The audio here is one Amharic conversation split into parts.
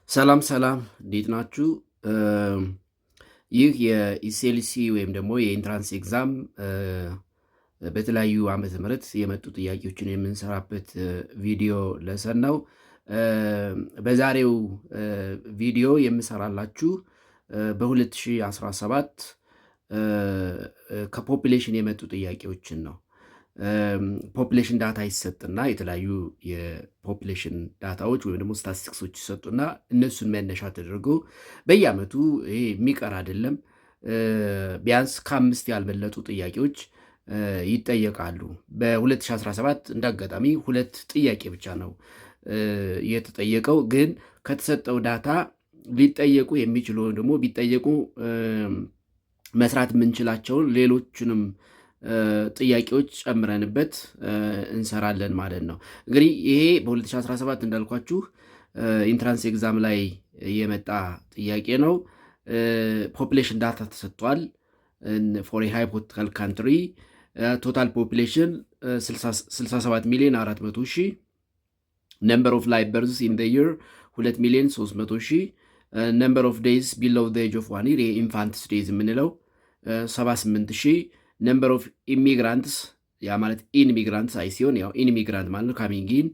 ሰላም ሰላም እንዴት ናችሁ? ይህ የኢሲኤልሲ ወይም ደግሞ የኢንትራንስ ኤግዛም በተለያዩ ዓመተ ምህረት የመጡ ጥያቄዎችን የምንሰራበት ቪዲዮ ለሰን ነው። በዛሬው ቪዲዮ የምሰራላችሁ በ2017 ከፖፕሌሽን የመጡ ጥያቄዎችን ነው። ፖፕሌሽን ዳታ ይሰጥና የተለያዩ የፖፕሌሽን ዳታዎች ወይም ደግሞ ስታቲስቲክሶች ይሰጡና እነሱን መነሻ ተደርጎ በየዓመቱ ይሄ የሚቀር አይደለም፣ ቢያንስ ከ5 ያልበለጡ ጥያቄዎች ይጠየቃሉ። በ2017 እንዳጋጣሚ 2 ጥያቄ ብቻ ነው የተጠየቀው። ግን ከተሰጠው ዳታ ሊጠየቁ የሚችሉ ወይም ደግሞ ቢጠየቁ መስራት የምንችላቸውን ሌሎችንም ጥያቄዎች ጨምረንበት እንሰራለን ማለት ነው። እንግዲህ ይሄ በ2017 እንዳልኳችሁ ኢንትራንስ ኤግዛም ላይ የመጣ ጥያቄ ነው። ፖፕሌሽን ዳታ ተሰጥቷል። ፎር ሃይፖቴቲካል ካንትሪ ቶታል ፖፕሌሽን 67 ሚሊዮን 400 ሺህ፣ ነምበር ኦፍ ላይቭ በርዝስ ኢን የር 2 ሚሊዮን 300 ሺህ፣ ነምበር ኦፍ ዴይዝ ቢሎው ዘ ኤጅ ኦፍ 1 ይር የኢንፋንትስ ዴይዝ የምንለው 78 ሺህ፣ ነምበር ኦፍ ኢሚግራንትስ ያ ማለት ኢንሚግራንትስ አይ ሲሆን ያው ኢንሚግራንት ማለት ነው ካሚንግ ኢን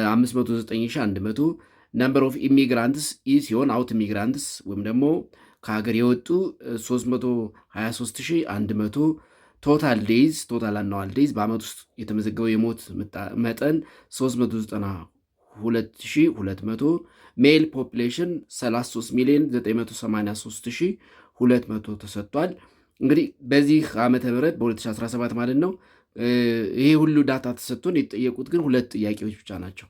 59100፣ ነምበር ኦፍ ኢሚግራንትስ ኢ ሲሆን አውት ኢሚግራንትስ ወይም ደግሞ ከሀገር የወጡ 323100፣ ቶታል ዴይዝ ቶታል አናዋል ዴይዝ በአመት ውስጥ የተመዘገበው የሞት መጠን 392200፣ ሜል ፖፕሌሽን 33 ሚሊዮን 983200 ተሰጥቷል። እንግዲህ በዚህ ዓመተ ምህረት በ2017 ማለት ነው ይሄ ሁሉ ዳታ ተሰጥቶን የተጠየቁት ግን 2 ጥያቄዎች ብቻ ናቸው።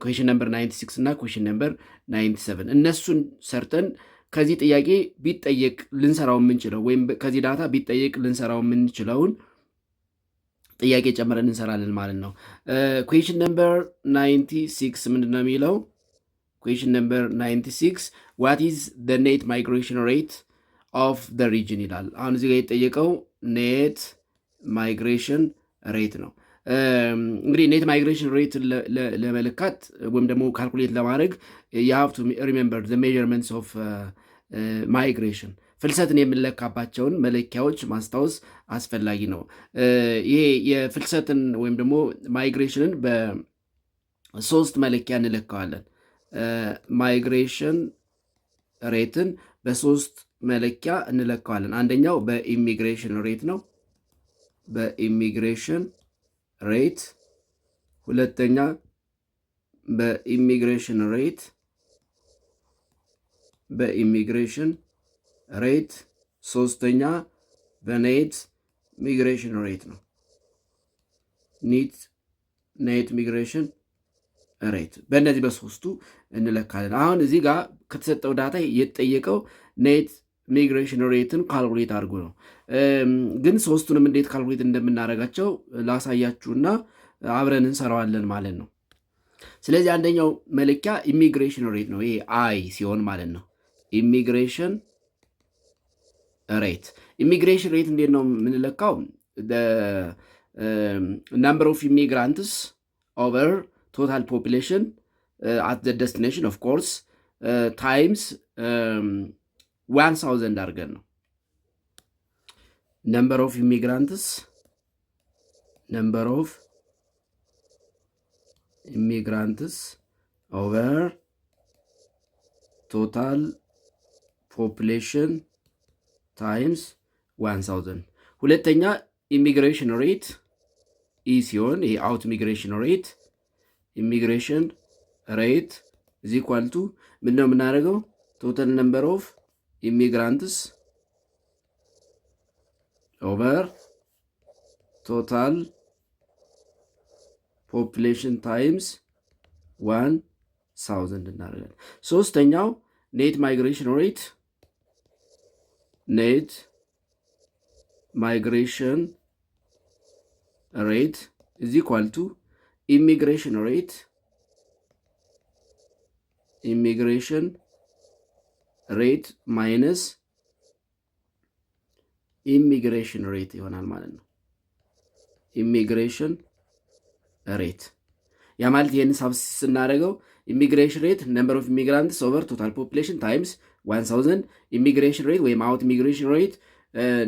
ኩዌሽን ነምበር 96 እና ኩዌሽን ነምበር 97 እነሱን ሰርተን ከዚህ ጥያቄ ቢጠየቅ ልንሰራው የምንችለው ወይም ከዚህ ዳታ ቢጠየቅ ልንሰራው የምንችለውን ጥያቄ ጨምረን እንሰራለን ማለት ነው። ኩዌሽን ነምበር 96 ምንድን ነው የሚለው? ኩዌሽን ነምበር 96 ዋት ኢዝ ዘ ኔት ማይግሬሽን ሬት ኦፍ ዘ ሪጅን ይላል። አሁን እዚህ ጋር የጠየቀው ኔት ማይግሬሽን ሬት ነው። እንግዲህ ኔት ማይግሬሽን ሬት ለመለካት ወይም ደግሞ ካልኩሌት ለማድረግ የሀብ ቱ ሪሜምበር ዘ ሜዠርመንትስ ኦፍ ማይግሬሽን፣ ፍልሰትን የምንለካባቸውን መለኪያዎች ማስታወስ አስፈላጊ ነው። ይሄ የፍልሰትን ወይም ደግሞ ማይግሬሽንን በ3 መለኪያ እንለካዋለን። ማይግሬሽን ሬትን በ3 መለኪያ እንለካዋለን። አንደኛው በኢሚግሬሽን ሬት ነው፣ በኢሚግሬሽን ሬት። ሁለተኛ በኢሚግሬሽን ሬት ሬት። ሶስተኛ በኔት ሚግሬሽን ሬት ነው፣ ኔት ሚግሬሽን ሬት። በእነዚህ በ3ቱ እንለካለን። አሁን እዚህ ጋር ከተሰጠው ዳታ የተጠየቀው ኔት ሚግሬሽን ሬትን ካልኩሌት አድርጉ ነው። ግን 3ቱንም እንዴት ካልኩሌት እንደምናደርጋቸው ላሳያችሁና አብረን እንሰራዋለን ማለት ነው። ስለዚህ አንደኛው መለኪያ ኢሚግሬሽን ሬት ነው። ይሄ አይ ሲሆን ማለት ነው። ኢሚግሬሽን ሬት እንዴት ነው የምንለካው? ናምበር ኦፍ ኢሚግራንትስ ኦቨር ቶታል ፖፕሌሽን አት ዘ ደስቲኔሽን ኦፍ ኮርስ ታይምስ 1000 አድርገን ነው። ነምበር ኦፍ ኢሚግራንትስ ኦቨር ቶታል ፖፕሌሽን ታይምስ 1000። ሁለተኛ ኢሚግሬሽን ሬት ኢ ሲሆን ይሄ አውት ኢሚግሬሽን ሬት ኢዝ ኢኳል ቱ ምንድን ነው የምናደርገው? ቶታል ነምበር ኦፍ ኢሚግራንትስ ኦቨር ቶታል ፖፕሌሽን ታይምስ 1000 እናደርጋለን። ሶስተኛው ኔት ማይግሬሽን ሬት ኢዝ ኢኳል ቱ ኢሚግሬሽን ሬት ማይነስ ኢሚግሬሽን ሬት ይሆናል ማለት ነው። ኢሚግሬሽን ሬት ያ ማለት ይህን ሳብስ ስናደርገው ኢሚግሬሽን ሬት ነምበር ኦፍ ኢሚግራንትስ ኦቨር ቶታል ፖፕሌሽን ታይምስ 1000 ኢሚግሬሽን ሬት ወይም አውት ኢሚግሬሽን ሬት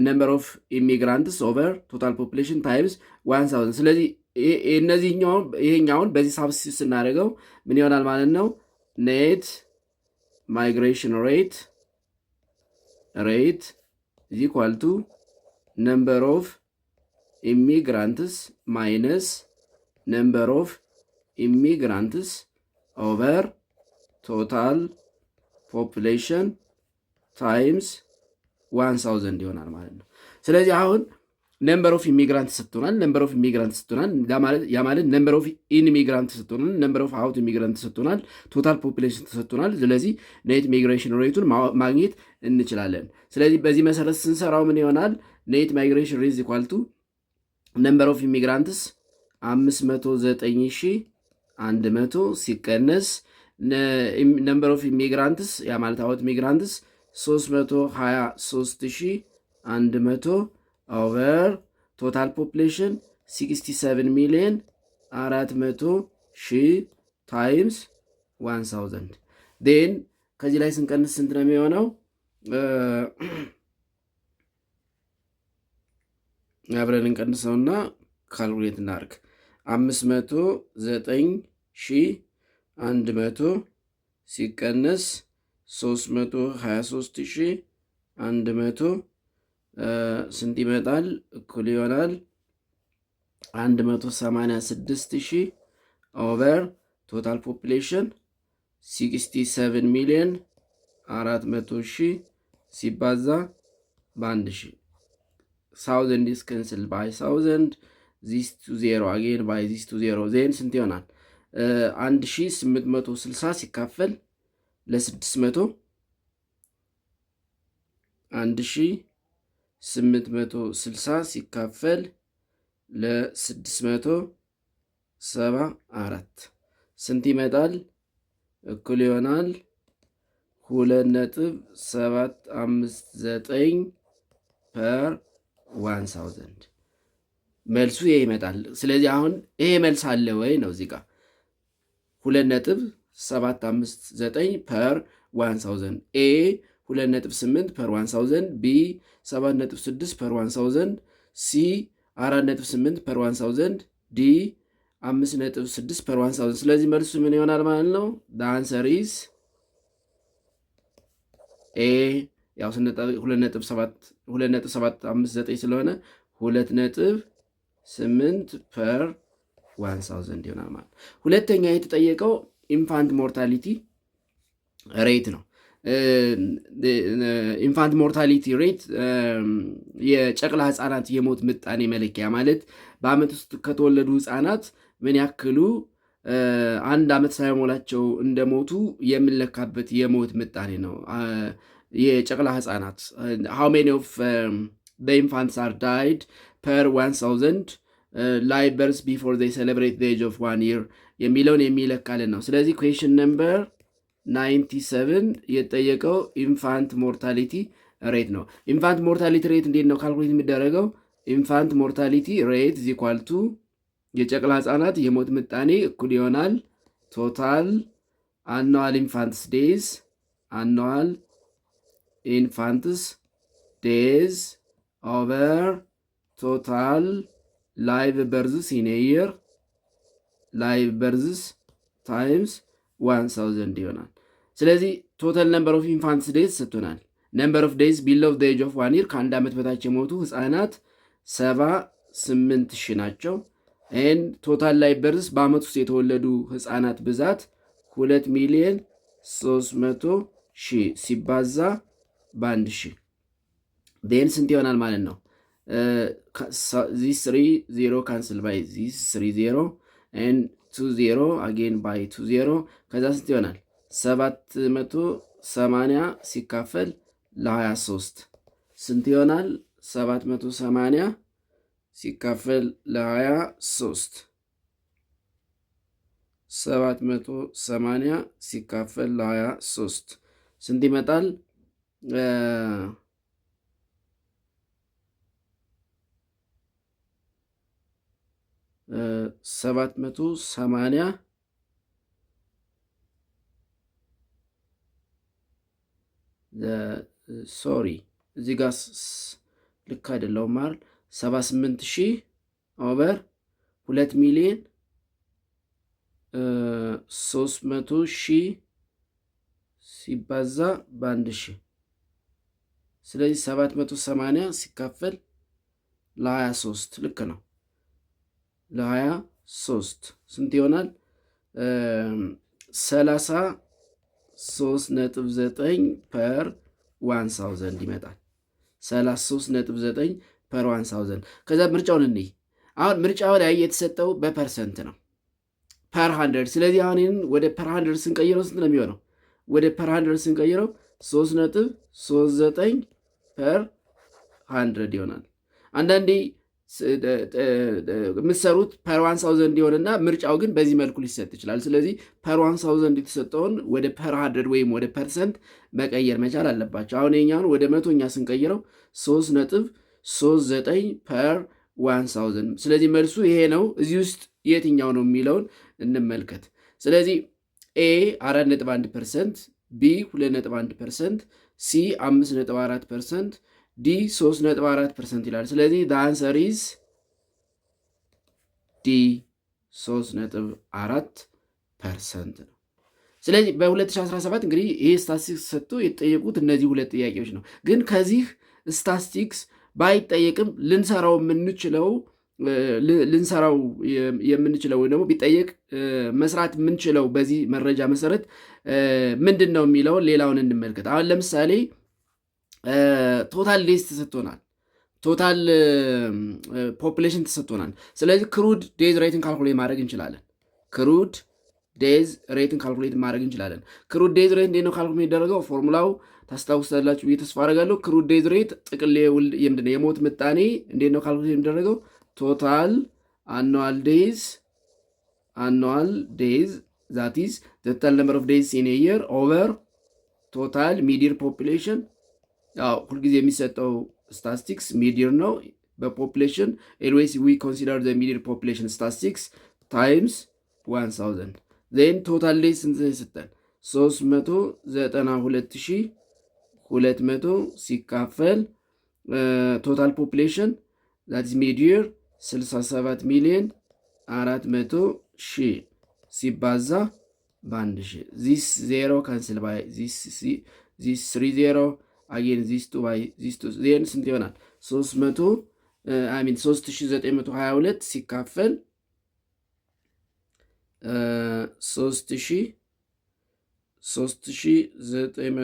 ነምበር ኦፍ ኢሚግራንትስ ኦቨር ቶታል ፖፕሌሽን ታይምስ 1000። ስለዚህ ይሄኛውን በዚህ ሳብስቲቱት ስናደርገው ምን ይሆናል ማለት ነው? ኔት ማይግሬሽን ሬት is equal to number of immigrants minus number of immigrants over total population times 1000 ይሆናል ማለት ነው። ስለዚህ አሁን ነምበር ኦፍ ኢሚግራንት ሰጥቶናል። ያ ማለት ነምበር ኦፍ ኢንሚግራንት ሰጥቶናል። ነምበር ኦፍ አውት ኢሚግራንት ሰጥቶናል። ቶታል ፖፑሌሽን ተሰጥቶናል። ስለዚህ ኔት ማይግሬሽን ሬቱን ማግኘት እንችላለን። ስለዚህ በዚህ መሰረት ስንሰራው ምን ይሆናል? ኔት ማይግሬሽን ሬት ኢኳል ቱ ነምበር ኦፍ ኢሚግራንትስ 509,100 ሲቀነስ ነምበር ኦፍ ኢሚግራንትስ ያ ማለት አውት ኢሚግራንትስ 323,100 ኦቨር ቶታል ፖፕሌሽን 67,400,000 ታይምስ 1000 ዴን ከዚህ ላይ ስንቀንስ ስንት ነው የሚሆነው? አብረን እንቀንሰውና ካልኩሌት እናድርግ። 509,100 ሲቀነስ 323,100 ስንት ይመጣል? እኩል ይሆናል 186,000 ኦቨር ቶታል ፖፕሌሽን 67,400,000 ሲባዛ በ1000 1000 is cancelled by 1000 this to 0 again by this to 0 then ስንት ይሆናል? 1860 ሲካፈል ለ600 1860 ሲካፈል ለ674 ስንት ይመጣል? እኩል ይሆናል 2.759 ፐር 1000 መልሱ ይሄ ይመጣል። ስለዚህ አሁን ይሄ መልስ አለ ወይ ነው እዚህ ጋር 2.759 ፐር 1000 ኤ 2.8 ፐር 1000 ቢ 7.6 ፐር 1000 ሲ 4.8 ፐር 1000 ዲ 5.6 ፐር 1000 ስለዚህ መልሱ ምን ይሆናል ማለት ነው? the answer is ኤ ያው 2.759 ስለሆነ 2.8 ፐር 1000 ይሆናል ማለት። ሁለተኛ የተጠየቀው ኢንፋንት ሞርታሊቲ ሬት ነው። ኢንፋንት ሞርታሊቲ ሬት የጨቅላ ህፃናት የሞት ምጣኔ መለኪያ ማለት በአመት ውስጥ ከተወለዱ ህፃናት ምን ያክሉ አንድ አመት ሳይሞላቸው እንደሞቱ የምንለካበት የሞት ምጣኔ ነው። የጨቅላ ህፃናት how many of the infants are died per 1000 live births before they celebrate the age of 1 year የሚለውን የሚለካልን ነው። ስለዚህ question number 97 የተጠየቀው ኢንፋንት ሞርታሊቲ ሬት ነው። ኢንፋንት ሞርታሊቲ ሬት እንዴት ነው ካልኩሌት የሚደረገው? ኢንፋንት ሞርታሊቲ ሬት is equal to የጨቅላ ህፃናት የሞት ምጣኔ እኩል ይሆናል ቶታል annual infants days over total live births in a year live births times 1000 ይሆናል። ስለዚህ ቶታል ነምበር ኦፍ ኢንፋንትስ ዴይዝ ሰጥቶናል። ነምበር ኦፍ ዴይዝ ቢሎው ዘ ኤጅ ኦፍ 1 year ከአንድ ዓመት በታች የሞቱ ህፃናት 78,000 ናቸው። ቶታል ላይቭ በርዝስ በአመት ውስጥ የተወለዱ ህፃናት ብዛት 2,300,000 ሲባዛ በ1000 ዴን ስንት ይሆናል ማለት ነው? this 3 cancel by this 3 and 2 again by 2 ከዛ ስንት ይሆናል? 780 ሲካፈል ለ23 ስንት ይሆናል? 780 ሲካፈል ለ23 780 ሲካፈል ለ23 ስንት ይመጣል? 780 ሶሪ እዚህ ጋር ልክ አይደለውም አይደል? 78,000 ኦቨር 2,300,000 ሲባዛ በ1,000 ስለዚህ 780 ሲካፈል ለ23 ልክ ነው። ለ23 ስንት ይሆናል? 33.9 ፐር 1000 ይመጣል። 33.9 ፐር 1000። ከዛ ምርጫውን እንይ። አሁን ምርጫው ላይ የተሰጠው በፐርሰንት ነው፣ ፐር 100። ስለዚህ አሁን ይህን ወደ ፐር 100 ስንቀይረው ስንት ነው የሚሆነው? ወደ ፐር 100 ስንቀይረው 3.39 ፐር 100 ይሆናል። አንዳንዴ የምትሰሩት ፐር 1000 እንዲሆንና ምርጫው ግን በዚህ መልኩ ሊሰጥ ይችላል። ስለዚህ ፐር 1000 የተሰጠውን ወደ ፐር 100 ወይም ወደ ፐርሰንት መቀየር መቻል አለባቸው። አሁን የኛውን ወደ መቶኛ ስንቀይረው 3.39 ፐር 1000። ስለዚህ መልሱ ይሄ ነው። እዚህ ውስጥ የትኛው ነው የሚለውን እንመልከት። ስለዚህ ኤ 4.1%፣ ቢ 2.1%፣ ሲ 5.4%፣ ዲ 3.4% ይላል። ስለዚህ አንሰር ኢዝ ዲ 3.4% ነው። ስለዚህ በ2017 እንግዲህ ይህ ስታቲስቲክስ ሰጥቶ የተጠየቁት እነዚህ ሁለት ጥያቄዎች ነው። ግን ከዚህ ስታቲስቲክስ ባይጠየቅም ልንሰራው የምንችለው ወይ ደግሞ ቢጠየቅ መስራት የምንችለው በዚህ መረጃ መሰረት ምንድን ነው የሚለውን ሌላውን እንመልከት። አሁን ለምሳሌ ቶታል ዴዝ ተሰጥቶናል፣ ቶታል ፖፕሌሽን ተሰጥቶናል። ስለዚህ ክሩድ ዴዝ ሬትን ካልኩሌት ማድረግ እንችላለን። ክሩድ ዴዝ ሬትን ካልኩሌት ማድረግ እንችላለን። ክሩድ ዴዝ ሬት እንዴት ነው ካልኩሌት የሚደረገው? ፎርሙላው ታስታውሳላችሁ ብዬ ተስፋ አደርጋለሁ። ክሩድ ዴዝ ሬት ጥቅል የሞት ምጣኔ እንዴት ነው ካልኩሌት የሚደረገው? ቶታል አኑዋል ዴዝ ዛት ኢዝ ዘ ቶታል ነምበር ኦፍ ዴዝ ኢን ኤ ይር ኦቨር ቶታል ሚዲር ፖፕሌሽን። ያው ሁልጊዜ የሚሰጠው ስታቲስቲክስ ሚዲር ነው። በፖፕሌሽን ኤልዌይስ ዊ ኮንሲደር ዘ ሚዲር ፖፕሌሽን ስታቲስቲክስ ታይምስ 1000 ዜን ቶታል ዴዝ ስንት ይሰጠን? 392,200 ሲካፈል ቶታል ፖፕሌሽን ዛት ኢዝ ሚዲር 67,400,000 ሲባዛ በ1000 ዚስ ዜሮ ካንስል ባይ ዚስ 30 አጌን ዚስ 2 ባይ ዚስ 2 ዜን ስንት ይሆናል? 3922 ሲካፈል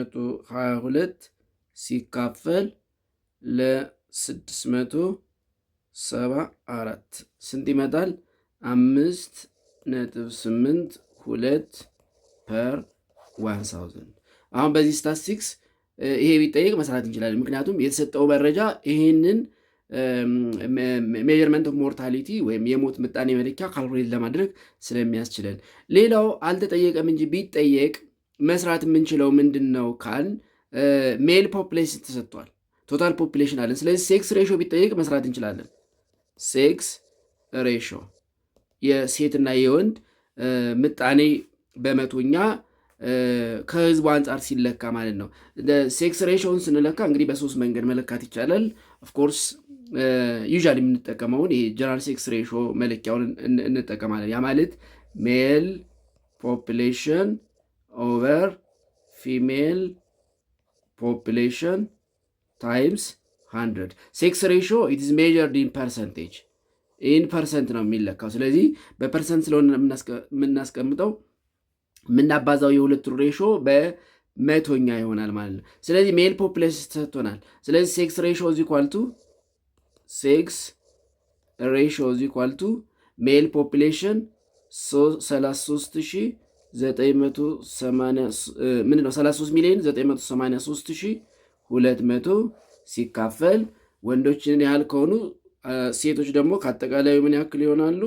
3922 ሲካፈል ለ674 ስንት ይመጣል? 5.82 ፐር 1000። አሁን በዚህ ስታቲስቲክስ ይሄ ቢጠየቅ መስራት እንችላለን። ምክንያቱም የተሰጠው መረጃ ይሄንን ሜጀርመንት ኦፍ ሞርታሊቲ ወይም የሞት ምጣኔ መለኪያ ካልኩሌት ለማድረግ ስለሚያስችለን። ሌላው አልተጠየቀም እንጂ ቢጠየቅ መስራት የምንችለው ምንድን ነው ካል ሜል ፖፕሌሽን ተሰጥቷል፣ ቶታል ፖፕሌሽን አለን። ስለዚህ ሴክስ ሬሾ ቢጠየቅ መስራት እንችላለን። ሴክስ ሬሾ የሴትና የወንድ ምጣኔ በመቶኛ ከህዝቡ አንጻር ሲለካ ማለት ነው። ሴክስ ሬሾውን ስንለካ እንግዲህ በሶስት መንገድ መለካት ይቻላል። ኦፍኮርስ ዩዥዋሊ የምንጠቀመውን ይሄ ጀነራል ሴክስ ሬሾ መለኪያውን እንጠቀማለን። ያ ማለት ሜል ፖፕሌሽን ኦቨር ፊሜል ፖፕሌሽን ታይምስ 100። ሴክስ ሬሾ ኢት ኢዝ ሜዠርድ ኢን ፐርሰንቴጅ፣ ኢን ፐርሰንት ነው የሚለካው። ስለዚህ በፐርሰንት ስለሆነ የምናስቀምጠው የምናባዛው የሁለቱ ሬሾ በመቶኛ ይሆናል ማለት ነው። ስለዚህ ሜል ፖፕሌሽን ተሰጥቶናል። ስለዚህ ሴክስ ሬሾ ኢዝ ኢኳል ቱ ሴክስ ሬሾ ኢዝ ኢኳል ቱ ሜል ፖፕሌሽን 33,983,200 ሲካፈል ወንዶችን ያህል ከሆኑ ሴቶች ደግሞ ከአጠቃላዩ ምን ያክል ይሆናሉ?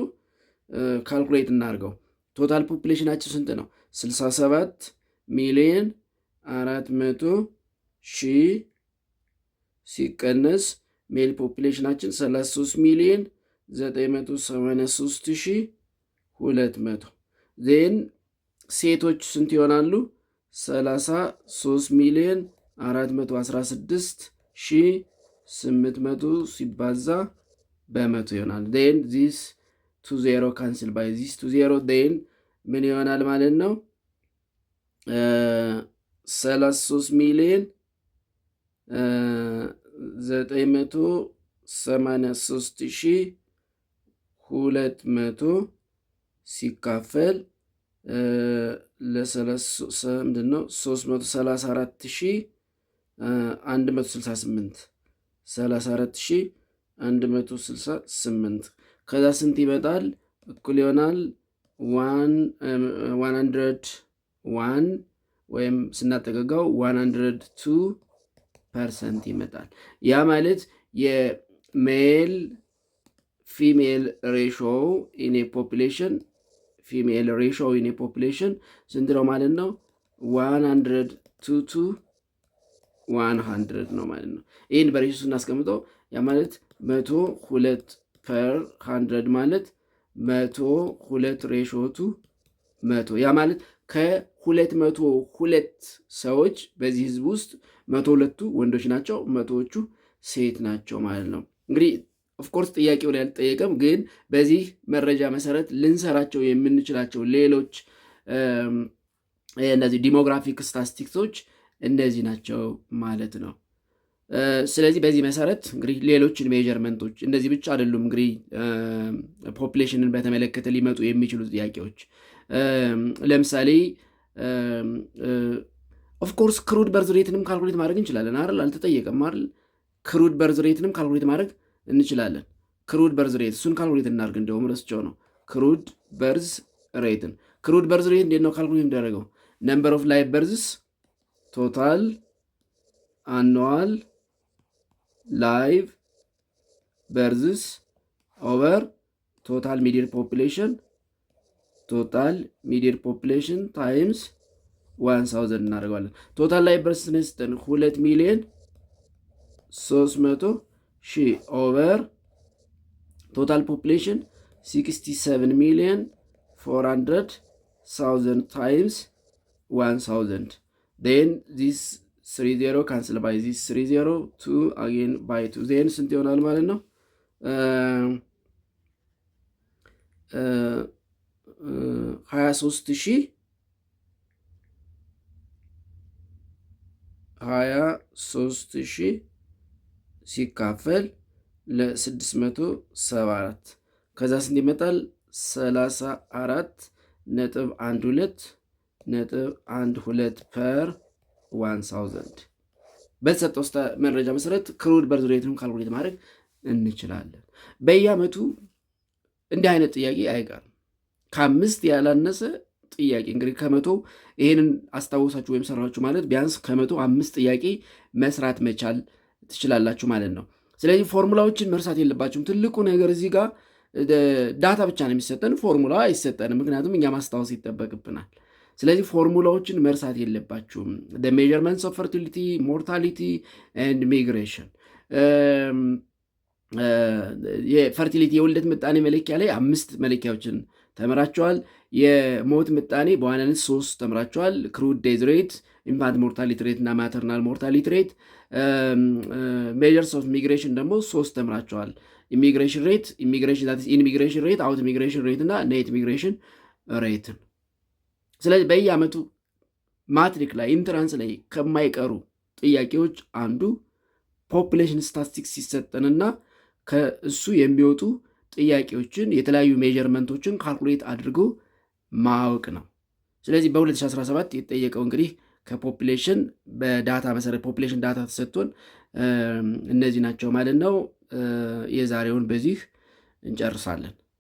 ካልኩሌት እናድርገው። ቶታል ፖፕሌሽናቸው ስንት ነው? 67,400,000 ሲቀነስ ሜል ፖፕሌሽናችን 33,983,200 ዜን ሴቶች ስንት ይሆናሉ? 33,400,000 416,800 ሲባዛ በመቶ ይሆናል። ን ዚስ 20 ካንስል ባይ ዚስ 20 ን ምን ይሆናል ማለት ነው? 33,983,200 ሲካፈል ምንድነው 334,168 ከዛ ስንት ይመጣል? እኩል ይሆናል 101 ወይም ስናጠቀቀው 102% ይመጣል። ያ ማለት የሜል ፊሜል ሬሾ ኢን ፖፑሌሽን ፊሜል ሬሾ ኢን ፖፑሌሽን ስንት ነው ማለት ነው? 102 ነው ማለት ነው። ይህን በሬሾ ስናስቀምጠው ያ ማለት 102 ፐር 100 ማለት 102 ሬሾ ቱ 100 ያ ማለት ከ202 ሰዎች በዚህ ህዝብ ውስጥ 102ቱ ወንዶች ናቸው፣ 100ዎቹ ሴት ናቸው ማለት ነው። እንግዲህ ኦፍኮርስ ጥያቄው ላይ አልጠየቀም፣ ግን በዚህ መረጃ መሰረት ልንሰራቸው የምንችላቸው ሌሎች እነዚህ ዲሞግራፊክ ስታቲስቲክሶች እነዚህ ናቸው ማለት ነው። ስለዚህ በዚህ መሰረት እንግዲህ ሌሎችን ሜጀርመንቶች እነዚህ ብቻ አይደሉም። እንግዲህ ፖፕሌሽንን በተመለከተ ሊመጡ የሚችሉ ጥያቄዎች ለምሳሌ ኦፍኮርስ ክሩድ በርዝ ሬትንም ካልኩሌት ማድረግ እንችላለን አይደል? አልተጠየቀም አይደል? ክሩድ በርዝ ሬትንም ካልኩሌት ማድረግ እንችላለን። ክሩድ በርዝ ሬት እሱን ካልኩሌት እናድርግ። እንደውም ረስቸው ነው ክሩድ በርዝ ሬትን። ክሩድ በርዝ ሬት እንዴት ነው ካልኩሌት የሚደረገው? ነምበር ኦፍ ላይቭ በርዝስ ቶታል አኑዋል ላይቭ በርዝስ ኦቨር ቶታል ሚዲየር ፖፑሌሽን ታይምስ 1000 እናደርገዋለን። ቶታል ላይቭ በርዝስ ነስተን 2,300,000 ኦቨር ቶታል ፖፑሌሽን 67,400,000 ታይምስ 1000 then this 30 cancel by this 30 2 again by 2 then ስንት ይሆናል ማለት ነው? 23,000 ሲካፈል ለ674 ከዛ ስንት ይመጣል? 34.12 ፐር 1000 በተሰጠው መረጃ መሰረት ክሩድ በርዝ ሬትንም ካልኩሌት ማድረግ እንችላለን። በየዓመቱ እንዲህ አይነት ጥያቄ አይቀርም። ከ5 ያላነሰ ጥያቄ እንግዲህ ከ100 ይሄንን አስታውሳችሁ ወይም ሰራችሁ ማለት ቢያንስ ከ100 5 ጥያቄ መስራት መቻል ትችላላችሁ ማለት ነው። ስለዚህ ፎርሙላዎችን መርሳት የለባችሁም። ትልቁ ነገር እዚህ ጋር ዳታ ብቻ ነው የሚሰጠን፣ ፎርሙላ አይሰጠንም። ምክንያቱም እኛ ማስታወስ ይጠበቅብናል። ስለዚህ ፎርሙላዎችን መርሳት የለባችሁም። ሜዠርመንትስ ኦፍ ፈርቲሊቲ፣ ሞርታሊቲ ኤንድ ሚግሬሽን። የፈርቲሊቲ የውልደት ምጣኔ መለኪያ ላይ 5 መለኪያዎችን ተምራቸዋል። የሞት ምጣኔ በዋናነት 3 ተምራቸዋል። ክሩድ ዴዝ ሬት፣ ኢንፋንት ሞርታሊቲ ሬት እና ማተርናል ሞርታሊቲ ሬት። ሜዠርስ ኦፍ ሚግሬሽን ደግሞ 3 ተምራቸዋል። ኢሚግሬሽን ሬት፣ ኢንሚግሬሽን ሬት፣ አውት ሚግሬሽን ሬት እና ኔት ሚግሬሽን ሬትን። ስለዚህ በየዓመቱ ማትሪክ ላይ ኢንትራንስ ላይ ከማይቀሩ ጥያቄዎች አንዱ ፖፑሌሽን ስታቲስቲክስ ሲሰጠንና ከእሱ የሚወጡ ጥያቄዎችን የተለያዩ ሜዠርመንቶችን ካልኩሌት አድርጎ ማወቅ ነው። ስለዚህ በ2017 የተጠየቀው እንግዲህ ከፖፑሌሽን በዳታ መሰረት ፖፑሌሽን ዳታ ተሰጥቶን እነዚህ ናቸው ማለት ነው። የዛሬውን በዚህ እንጨርሳለን።